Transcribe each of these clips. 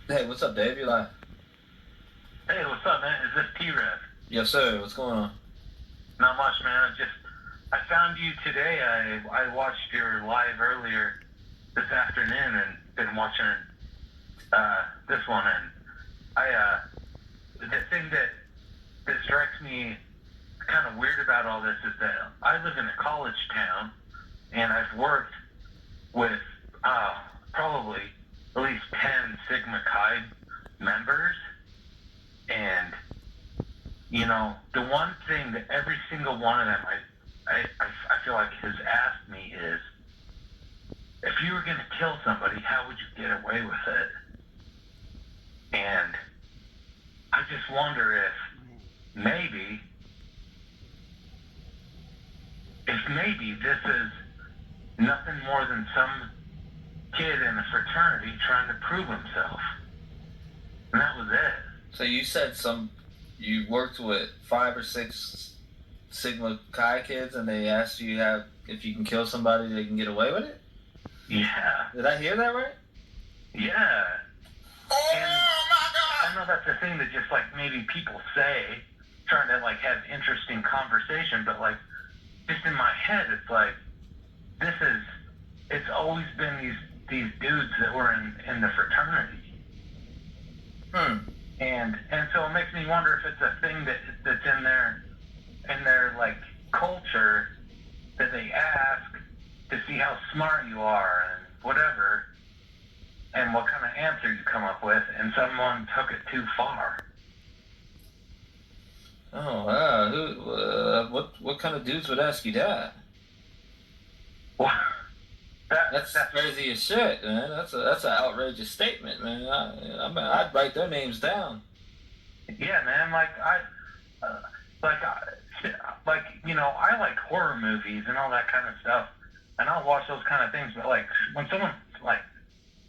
Hey, what's up, Dave? You live? Hey, what's up, man? Is this T-Rev? Yes, sir. What's going on? Not much, man. I found you today. I watched your live earlier this afternoon and been watching this one. And the thing that strikes me kind of weird about all this is that I live in a college town and I've worked with probably at least 10 Sigma Chi members. And the one thing that every single one of them I feel like has asked me is, if you were going to kill somebody, how would you get away with it? And I just wonder maybe, if maybe this is nothing more than some kid in a fraternity trying to prove himself. And that was it. So you said you worked with 5 or 6 Sigma Chi kids, and they asked you if you can kill somebody, they can get away with it. Yeah. Did I hear that right? Yeah. Oh And my God! I know that's a thing that just like maybe people say, trying to like have interesting conversation, but like just in my head, it's like it's always been these dudes that were in the fraternity. And so it makes me wonder if it's a thing that's in their like culture, that they ask to see how smart you are and whatever, and what kind of answer you come up with, and someone took it too far. Oh wow! What kind of dudes would ask you that? Well, That's that's crazy as shit, man. That's an outrageous statement, man. I'd write their names down. yeah, man. Uh, like, like I like horror movies and all that kind of stuff, and I'll watch those kind of things. But like when someone like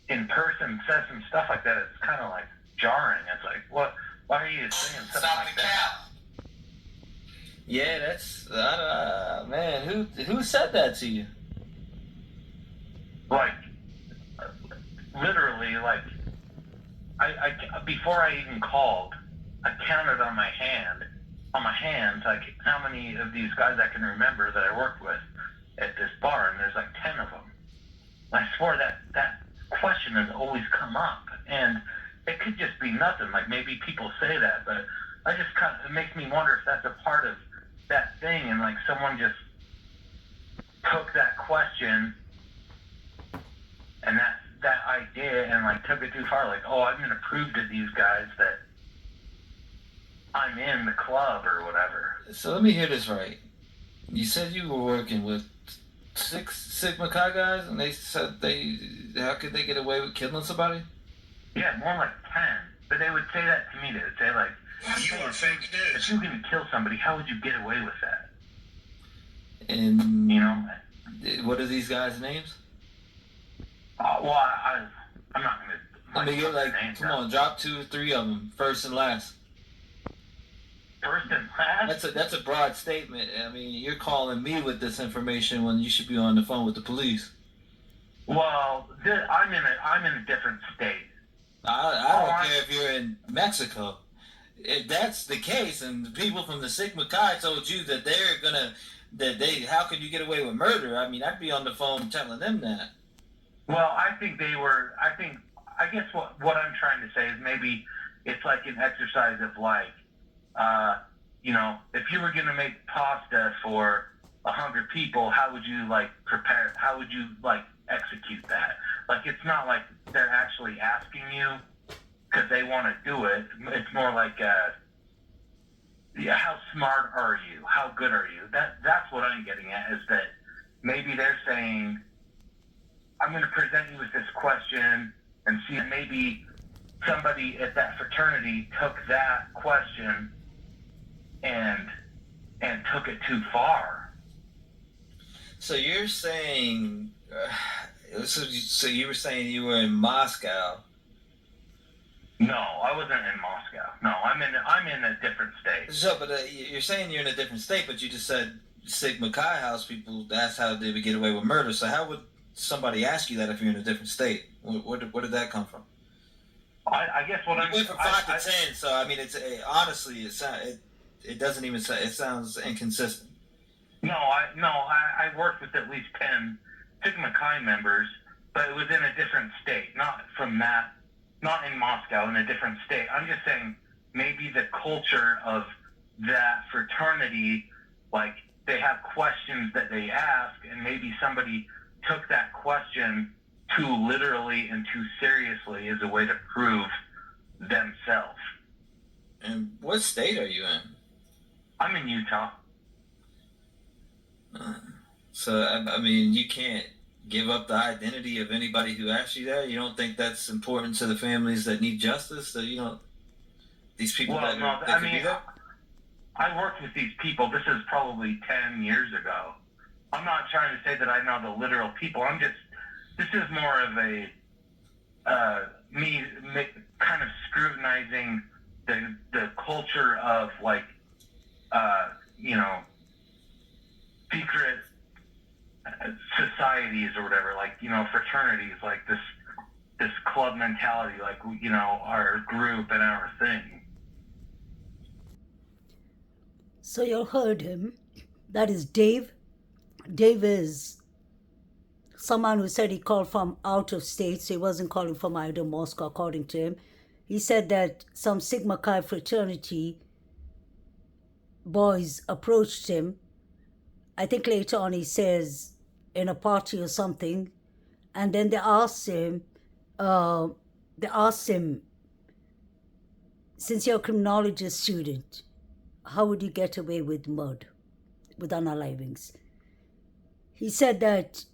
in person says some stuff like that, it's kind of like jarring. It's like, what? Why are you saying something Stop like the that? cap. Yeah, man. Who said that to you? Like, literally, like I before I even called, I counted on my hands, like how many of these guys I can remember that I worked with at this bar, and there's like 10 of them. And I swore that question has always come up, and it could just be nothing. Like maybe people say that, but it makes me wonder if that's a part of that thing, and like someone just took that question and that idea and like took it too far. Like, oh, I'm gonna prove to these guys that I'm in the club or whatever. So let me hear this right. You said you were working with 6 Sigma Chi guys, and they said how could they get away with killing somebody? Yeah, more like 10. But they would say that to me. They would say like, You are fake news. if you're gonna kill somebody, how would you get away with that? And You know? what are these guys' names? Well, I'm not gonna. Let me get come on, drop 2 or 3 of them, first and last. First and last. That's a broad statement. I mean, you're calling me with this information when you should be on the phone with the police. Well, I'm in a different state. I don't care if you're in Mexico. If that's the case, and the people from the Sigma Chi told you that how could you get away with murder? I mean, I'd be on the phone telling them that. Well, I think they were. I guess what I'm trying to say is maybe it's like an exercise of like, if you were gonna make pasta for 100 people, how would you like prepare? How would you like execute that? Like, it's not like they're actually asking you because they want to do it. It's more like, yeah, how smart are you? How good are you? That's what I'm getting at, is that maybe they're saying, I'm going to present you with this question and see if maybe somebody at that fraternity took that question and took it too far. So you're saying, so you were saying you were in Moscow. No, I wasn't in Moscow. No, I'm in a different state. So, but you're saying you're in a different state, but you just said Sigma Chi House people. That's how they would get away with murder. So how would somebody ask you that if you're in a different state? Where did that come from? I guess what You I'm went from 5 to 10, so I mean, honestly, it doesn't even it sounds inconsistent. I worked with at least 10 Sigma Chi members, but it was in a different state, not from that, not in Moscow, in a different state. I'm just saying maybe the culture of that fraternity, like they have questions that they ask, and maybe somebody took that question too literally and too seriously as a way to prove themselves. And what state are you in? I'm in Utah. So I mean, you can't give up the identity of anybody who asks you that. You don't think that's important to the families that need justice? That you know these people Well, no, that could be there. I worked with these people. This is probably 10 years ago. I'm not trying to say that I know the literal people. This is more of a, me kind of scrutinizing the culture of like, you know, secret societies or whatever, like, you know, fraternities, like this club mentality, like, you know, our group and our thing. So you heard him. That is Dave. Dave is someone who said he called from out of state, so he wasn't calling from Idaho, Moscow, according to him. He said that some Sigma Chi fraternity boys approached him. I think later on he says in a party or something, and then they asked him, since you're a criminology student, how would you get away with murder, with unalivings? He said that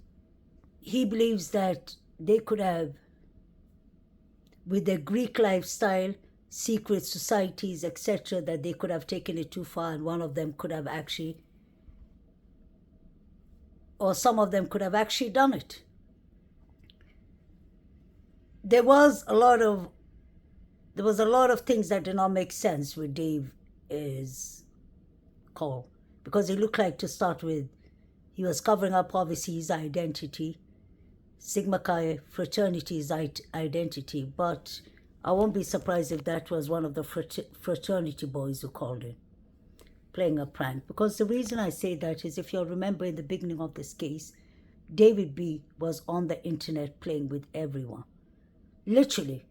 he believes that they could have, with their Greek lifestyle, secret societies, etc., that they could have taken it too far, and one of them could have actually, or some of them could have actually done it. There was a lot of things that did not make sense with Dave's call, because he looked like, to start with, he was covering up obviously his identity, Sigma Chi fraternity's identity, but I won't be surprised if that was one of the fraternity boys who called in, playing a prank. Because the reason I say that is, if you'll remember in the beginning of this case, David B was on the internet playing with everyone. Literally,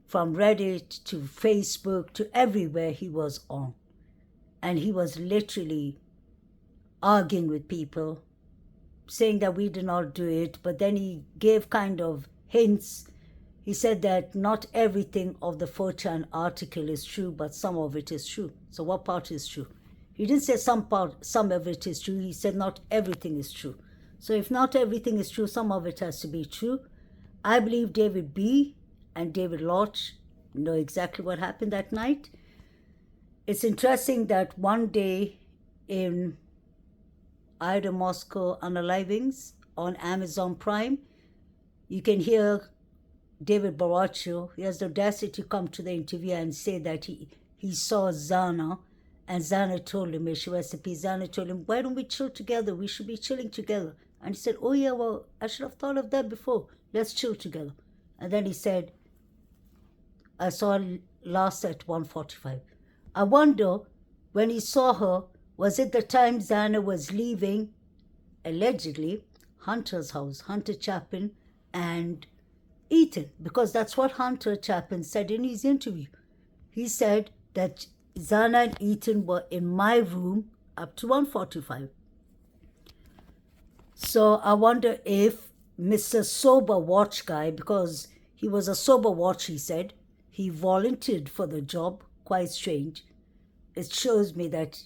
from Reddit to Facebook to everywhere he was on. And he was literally arguing with people, saying that we did not do it, but then he gave kind of hints. He said that not everything of the 4chan article is true, but some of it is true. So what part is true? He didn't say some of it is true. He said not everything is true. So if not everything is true, some of it has to be true. I believe David B and David Lodge know exactly what happened that night. It's interesting that one day in Idaho, Moscow unalivings on Amazon Prime, you can hear David Baraccio. He has the audacity to come to the interview and say that he saw Zana, and Zana told him, she was Zana told him, why don't we chill together? We should be chilling together. And he said, oh yeah, well, I should have thought of that before. Let's chill together. And then he said, I saw her last at 1:45. I wonder, when he saw her, was it the time Zana was leaving, allegedly, Hunter's house, Hunter Chapin and Ethan? Because that's what Hunter Chapin said in his interview. He said that Zana and Ethan were in my room up to 1:45. So I wonder if Mr. Sober Watch guy, because he was a sober watch, he said, he volunteered for the job. Quite strange. It shows me that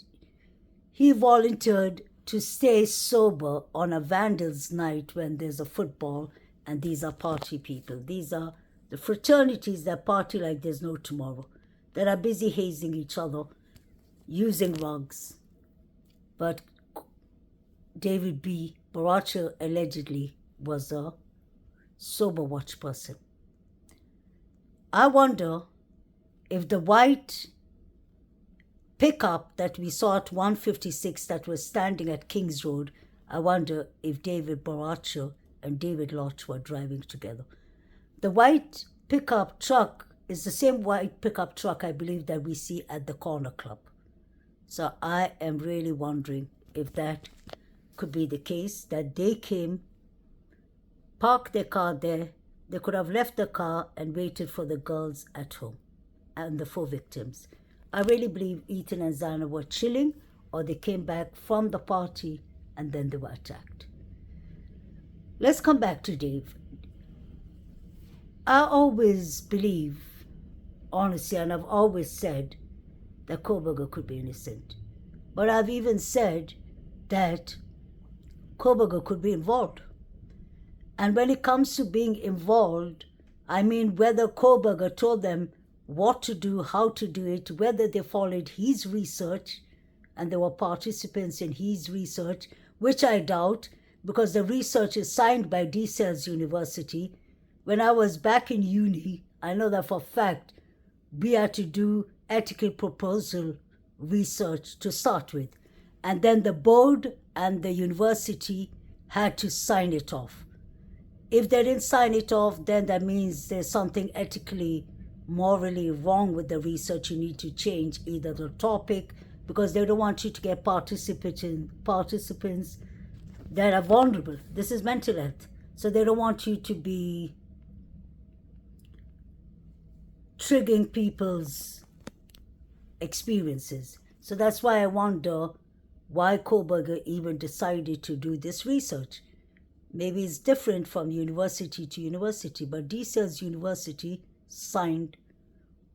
he volunteered to stay sober on a Vandals night when there's a football, and these are party people. These are the fraternities that party like there's no tomorrow, that are busy hazing each other, using rugs. But David B. Baraccio allegedly was a sober watch person. I wonder if the white pickup that we saw at 156 that was standing at Kings Road, I wonder if David Baraccio and David Lodge were driving together. The white pickup truck is the same white pickup truck, I believe, that we see at the corner club. So I am really wondering if that could be the case, that they came, parked their car there. They could have left the car and waited for the girls at home and the 4 victims. I really believe Ethan and Zana were chilling, or they came back from the party and then they were attacked. Let's come back to Dave. I always believe, honestly, and I've always said that Koberger could be innocent. But I've even said that Koberger could be involved. And when it comes to being involved, I mean whether Koberger told them what to do, how to do it, whether they followed his research and there were participants in his research, which I doubt, because the research is signed by DeSales University. When I was back in uni, I know that for a fact we had to do ethical proposal research to start with. And then the board and the university had to sign it off. If they didn't sign it off, then that means there's something ethically, morally wrong with the research. You need to change either the topic, because they don't want you to get participants that are vulnerable. This is mental health. So they don't want you to be triggering people's experiences. So that's why I wonder why Koberger even decided to do this research. Maybe it's different from university to university, but DeSales University signed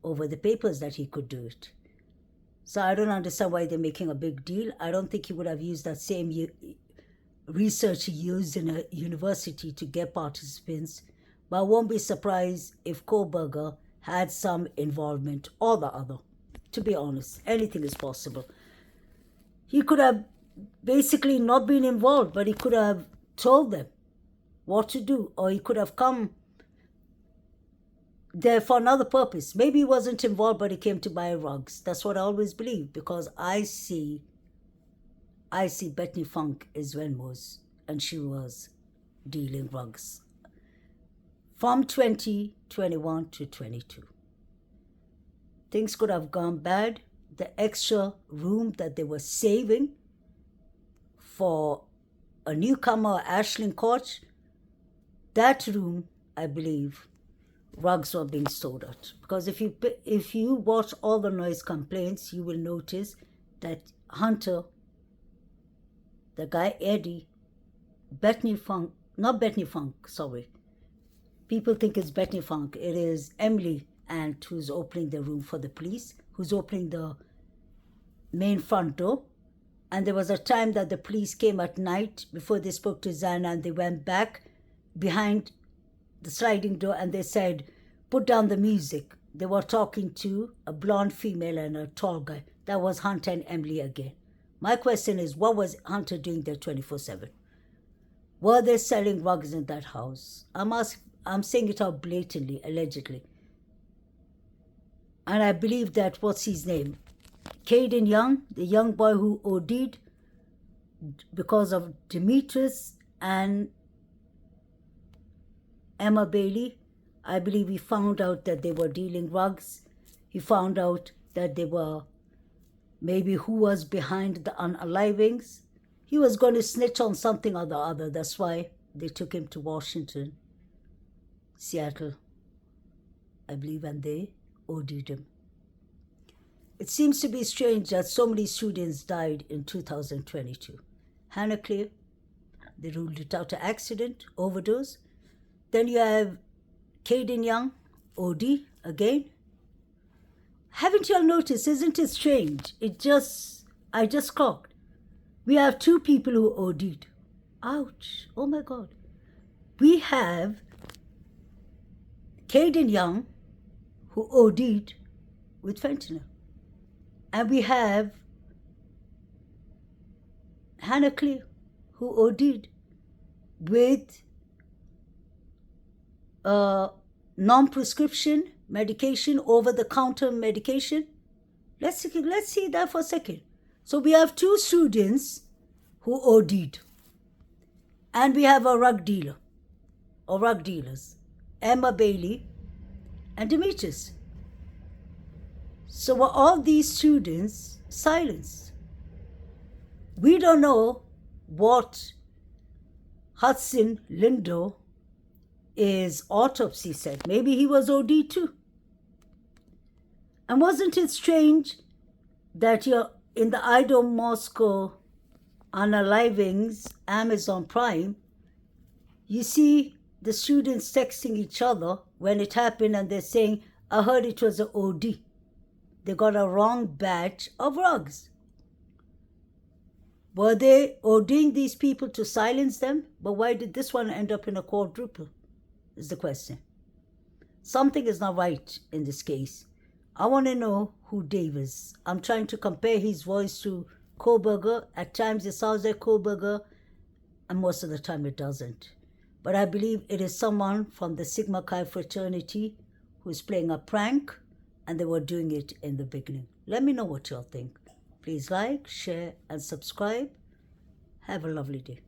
over the papers that he could do it. So I don't understand why they're making a big deal. I don't think he would have used that same research he used in a university to get participants. But I won't be surprised if Koberger had some involvement or the other. To be honest, anything is possible. He could have basically not been involved, but he could have told them what to do, or he could have come there for another purpose. Maybe he wasn't involved, but he came to buy rugs. That's what I always believe, because I see Bethany Funk is Venmo's, and she was dealing rugs from 2021 to 22. Things could have gone bad. The extra room that they were saving for a newcomer, Ashling Koch, that room, I believe, rugs were being sold out. Because if you watch all the noise complaints, you will notice that Hunter, the guy Eddie, not Bethany Funk, sorry. People think it's Bethany Funk. It is Emily Ant who's opening the room for the police, who's opening the main front door. And there was a time that the police came at night before they spoke to Zana, and they went back behind the sliding door and they said, put down the music. They were talking to a blonde female and a tall guy. That was Hunter and Emily again. My question is, what was Hunter doing there 24/7? Were they selling rugs in that house? I'm saying it out blatantly, allegedly. And I believe that, what's his name? Caden Young, the young boy who OD'd because of Demetrius and Emma Bailey, I believe he found out that they were dealing rugs. He found out that they were maybe who was behind the unalivings. He was going to snitch on something or the other. That's why they took him to Washington, Seattle, I believe, and they OD'd him. It seems to be strange that so many students died in 2022. Hannah Clear, they ruled it out an accident, overdose. Then you have Caden Young, OD again. Haven't you all noticed? Isn't it strange? I just clocked. We have 2 people who OD'd. Ouch. Oh my God. We have Caden Young, who OD'd with fentanyl. And we have Hannah Clear, who OD'd with non-prescription medication, over-the-counter medication. Let's see that for a second. So we have 2 students who OD'd. And we have a rug dealer, or rug dealers, Emma Bailey and Demetrius. So were all these students silenced? We don't know what Hudson Lindo is autopsy said. Maybe he was OD too. And wasn't it strange that you're in the Idaho Moscow Unalivings Amazon Prime, you see the students texting each other when it happened and they're saying, I heard it was an OD. They got a wrong batch of rugs. Were they ODing these people to silence them? But why did this one end up in a quadruple? Is the question. Something is not right in this case. I want to know who Dave is. I'm trying to compare his voice to Kohlberger. At times it sounds like Kohlberger, and most of the time it doesn't. But I believe it is someone from the Sigma Chi fraternity who's playing a prank, and they were doing it in the beginning. Let me know what y'all think. Please like, share, and subscribe. Have a lovely day.